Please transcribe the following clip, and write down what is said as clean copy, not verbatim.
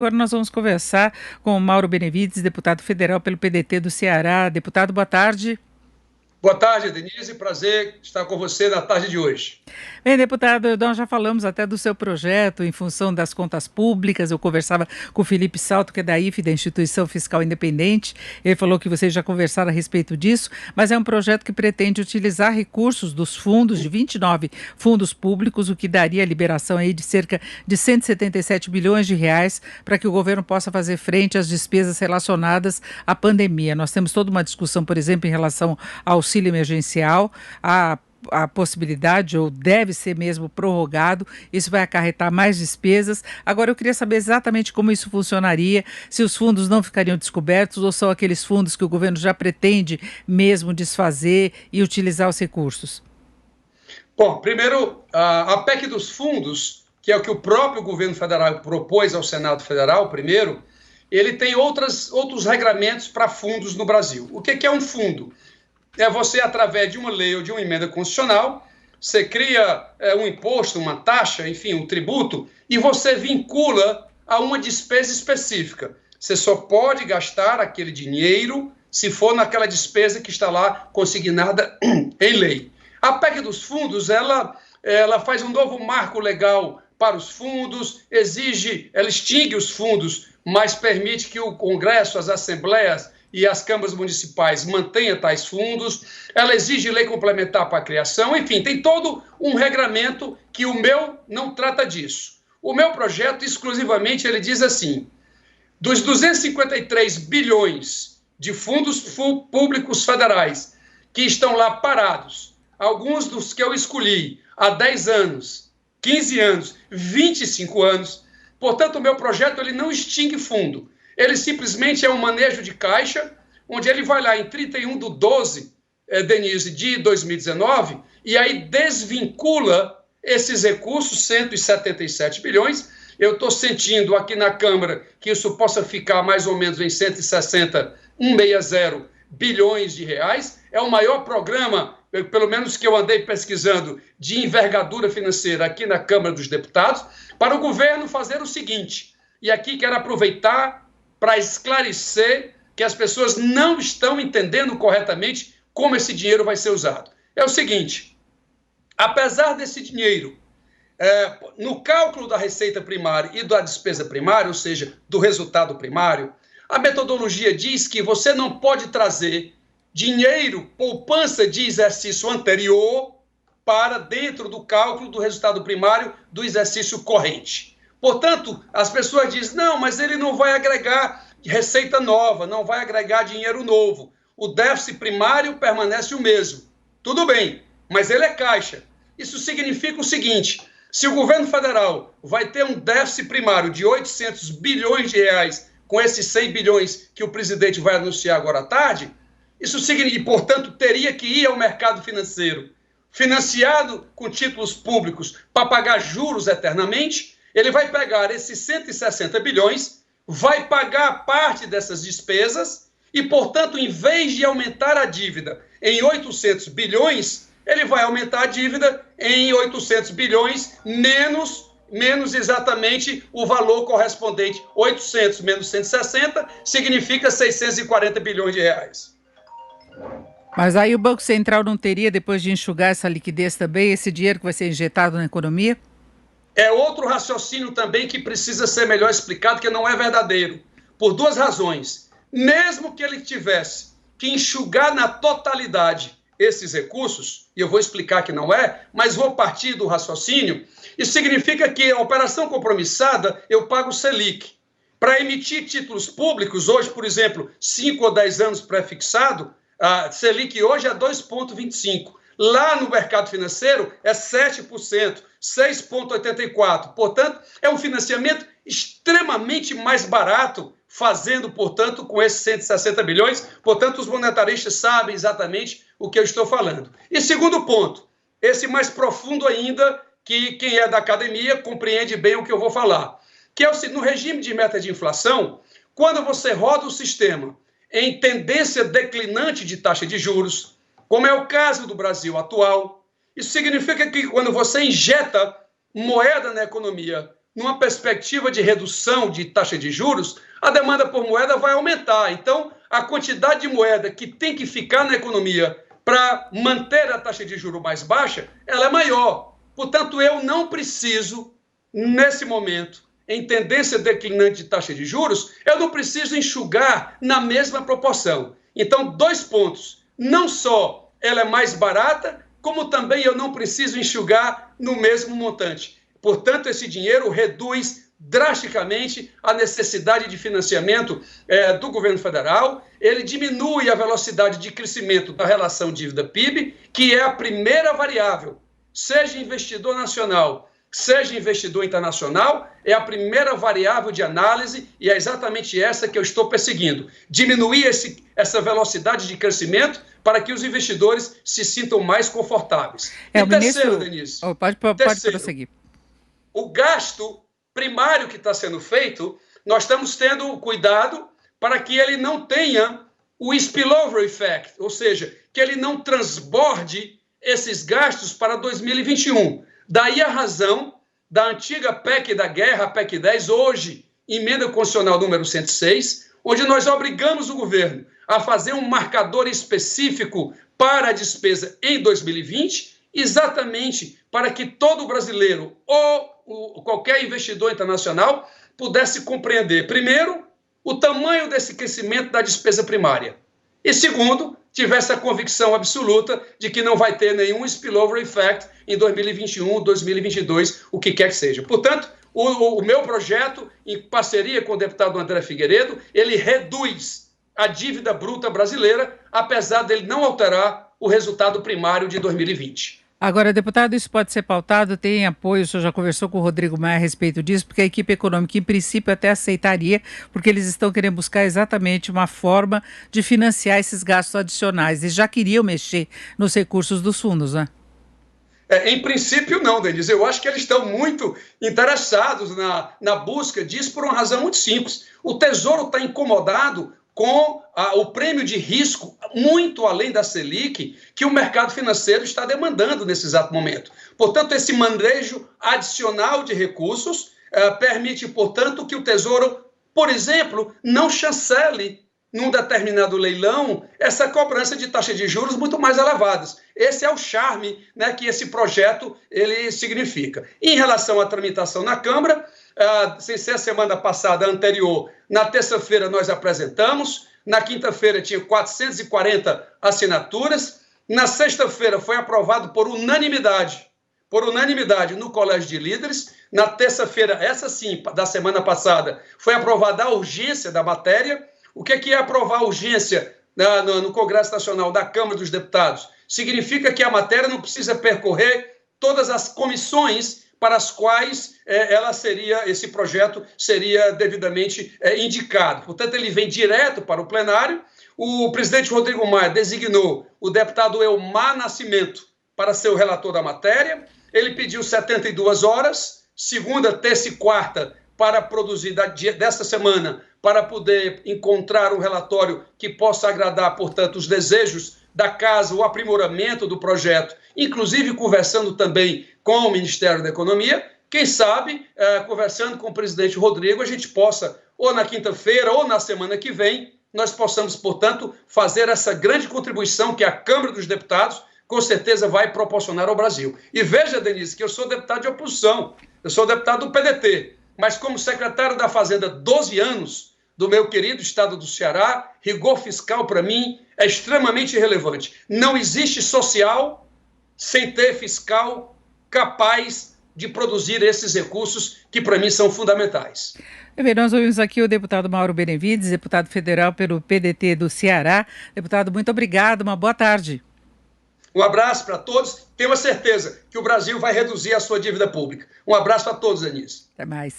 Agora nós vamos conversar com o Mauro Benevides, deputado federal pelo PDT do Ceará. Deputado, boa tarde. Boa tarde, Denise. Prazer estar com você na tarde de hoje. Bem, deputado, nós já falamos até do seu projeto em função das contas públicas. Eu conversava com o Felipe Salto, que é da IFE, da Instituição Fiscal Independente. Ele falou que vocês já conversaram a respeito disso, mas é um projeto que pretende utilizar recursos dos fundos, de 29 fundos públicos, o que daria a liberação aí de cerca de 177 bilhões de reais para que o governo possa fazer frente às despesas relacionadas à pandemia. Nós temos toda uma discussão, por exemplo, em relação ao auxílio emergencial, a possibilidade, ou deve ser mesmo prorrogado, isso vai acarretar mais despesas. Agora, eu queria saber exatamente como isso funcionaria, se os fundos não ficariam descobertos ou são aqueles fundos que o governo já pretende mesmo desfazer e utilizar os recursos. Bom, primeiro, a PEC dos fundos, que é o que o próprio governo federal propôs ao Senado Federal, primeiro, ele tem outros regramentos para fundos no Brasil. O que é um fundo? É você, através de uma lei ou de uma emenda constitucional, você cria um imposto, uma taxa, enfim, um tributo, e você vincula a uma despesa específica. Você só pode gastar aquele dinheiro se for naquela despesa que está lá consignada em lei. A PEC dos fundos, ela faz um novo marco legal para os fundos, ela extingue os fundos, mas permite que o Congresso, as assembleias e as câmaras municipais mantenham tais fundos, ela exige lei complementar para a criação, enfim, tem todo um regramento que o meu não trata disso. O meu projeto, exclusivamente, ele diz assim, dos 253 bilhões de fundos públicos federais que estão lá parados, alguns dos que eu escolhi há 10 anos, 15 anos, 25 anos, portanto, o meu projeto ele não extingue fundo. Ele simplesmente é um manejo de caixa, onde ele vai lá em 31/12, Denise, de 2019, e aí desvincula esses recursos, 177 bilhões. Eu estou sentindo aqui na Câmara que isso possa ficar mais ou menos em 160 bilhões de reais. É o maior programa, pelo menos que eu andei pesquisando, de envergadura financeira aqui na Câmara dos Deputados, para o governo fazer o seguinte, e aqui quero aproveitar para esclarecer que as pessoas não estão entendendo corretamente como esse dinheiro vai ser usado. É o seguinte, apesar desse dinheiro, no cálculo da receita primária e da despesa primária, ou seja, do resultado primário, a metodologia diz que você não pode trazer dinheiro, poupança de exercício anterior, para dentro do cálculo do resultado primário do exercício corrente. Portanto, as pessoas dizem, não, mas ele não vai agregar receita nova, não vai agregar dinheiro novo. O déficit primário permanece o mesmo. Tudo bem, mas ele é caixa. Isso significa o seguinte, se o governo federal vai ter um déficit primário de 800 bilhões de reais com esses 100 bilhões que o presidente vai anunciar agora à tarde, isso significa, e, portanto, teria que ir ao mercado financeiro, financiado com títulos públicos para pagar juros eternamente. Ele vai pegar esses 160 bilhões, vai pagar parte dessas despesas e, portanto, em vez de aumentar a dívida em 800 bilhões, ele vai aumentar a dívida em 800 bilhões menos exatamente o valor correspondente. 800 menos 160 significa 640 bilhões de reais. Mas aí o Banco Central não teria, depois de enxugar essa liquidez também, esse dinheiro que vai ser injetado na economia? É outro raciocínio também que precisa ser melhor explicado, que não é verdadeiro, por duas razões. Mesmo que ele tivesse que enxugar na totalidade esses recursos, e eu vou explicar que não é, mas vou partir do raciocínio, isso significa que a operação compromissada, eu pago Selic. Para emitir títulos públicos, hoje, por exemplo, 5 ou 10 anos pré-fixado, a Selic hoje é 2,25%. Lá no mercado financeiro é 7%, 6,84%. Portanto, é um financiamento extremamente mais barato, fazendo, portanto, com esses 160 bilhões. Portanto, os monetaristas sabem exatamente o que eu estou falando. E segundo ponto, esse mais profundo ainda, que quem é da academia compreende bem o que eu vou falar, que é no regime de meta de inflação, quando você roda o sistema em tendência declinante de taxa de juros, como é o caso do Brasil atual, isso significa que quando você injeta moeda na economia numa perspectiva de redução de taxa de juros, a demanda por moeda vai aumentar. Então, a quantidade de moeda que tem que ficar na economia para manter a taxa de juros mais baixa, ela é maior. Portanto, eu não preciso, nesse momento, em tendência declinante de taxa de juros, eu não preciso enxugar na mesma proporção. Então, 2 pontos. Não só ela é mais barata, como também eu não preciso enxugar no mesmo montante. Portanto, esse dinheiro reduz drasticamente a necessidade de financiamento do governo federal, ele diminui a velocidade de crescimento da relação dívida-PIB, que é a primeira variável, seja investidor nacional, seja investidor internacional, é a primeira variável de análise e é exatamente essa que eu estou perseguindo. Diminuir essa velocidade de crescimento para que os investidores se sintam mais confortáveis. E terceiro, Denise, pode prosseguir. O gasto primário que está sendo feito, nós estamos tendo cuidado para que ele não tenha o spillover effect, ou seja, que ele não transborde esses gastos para 2021. Daí a razão da antiga PEC da guerra, a PEC 10, hoje, emenda constitucional número 106, onde nós obrigamos o governo a fazer um marcador específico para a despesa em 2020, exatamente para que todo brasileiro ou qualquer investidor internacional pudesse compreender, primeiro, o tamanho desse crescimento da despesa primária e, segundo, tivesse a convicção absoluta de que não vai ter nenhum spillover effect em 2021, 2022, o que quer que seja. Portanto, o meu projeto, em parceria com o deputado André Figueiredo, ele reduz a dívida bruta brasileira, apesar dele não alterar o resultado primário de 2020. Agora, deputado, isso pode ser pautado, tem apoio, o senhor já conversou com o Rodrigo Maia a respeito disso, porque a equipe econômica, em princípio, até aceitaria, porque eles estão querendo buscar exatamente uma forma de financiar esses gastos adicionais. Eles já queriam mexer nos recursos dos fundos, né? Em princípio, não, Denise. Eu acho que eles estão muito interessados na busca disso por uma razão muito simples. O Tesouro está incomodado com o prêmio de risco muito além da Selic que o mercado financeiro está demandando nesse exato momento. Portanto, esse manejo adicional de recursos permite, portanto, que o Tesouro, por exemplo, não chancele num determinado leilão essa cobrança de taxa de juros muito mais elevadas. Esse é o charme, né, que esse projeto ele significa. Em relação à tramitação na Câmara, sem ser a semana passada, anterior, na terça-feira nós apresentamos, na quinta-feira tinha 440 assinaturas, na sexta-feira foi aprovado por unanimidade no Colégio de Líderes, na terça-feira, essa sim, da semana passada, foi aprovada a urgência da matéria. O que é aprovar a urgência no Congresso Nacional da Câmara dos Deputados? Significa que a matéria não precisa percorrer todas as comissões para as quais esse projeto seria devidamente indicado. Portanto, ele vem direto para o plenário. O presidente Rodrigo Maia designou o deputado Elmar Nascimento para ser o relator da matéria. Ele pediu 72 horas, segunda, terça e quarta, para produzir desta semana, para poder encontrar um relatório que possa agradar, portanto, os desejos da casa, o aprimoramento do projeto, inclusive conversando também com o Ministério da Economia. Quem sabe, conversando com o presidente Rodrigo, a gente possa, ou na quinta-feira, ou na semana que vem, nós possamos, portanto, fazer essa grande contribuição que a Câmara dos Deputados, com certeza, vai proporcionar ao Brasil. E veja, Denise, que eu sou deputado de oposição, eu sou deputado do PDT, mas como secretário da Fazenda 12 anos, do meu querido estado do Ceará, rigor fiscal, para mim, é extremamente relevante. Não existe social sem ter fiscal capaz de produzir esses recursos que, para mim, são fundamentais. Nós ouvimos aqui o deputado Mauro Benevides, deputado federal pelo PDT do Ceará. Deputado, muito obrigado, uma boa tarde. Um abraço para todos. Tenho a certeza que o Brasil vai reduzir a sua dívida pública. Um abraço a todos, Denise. Até mais.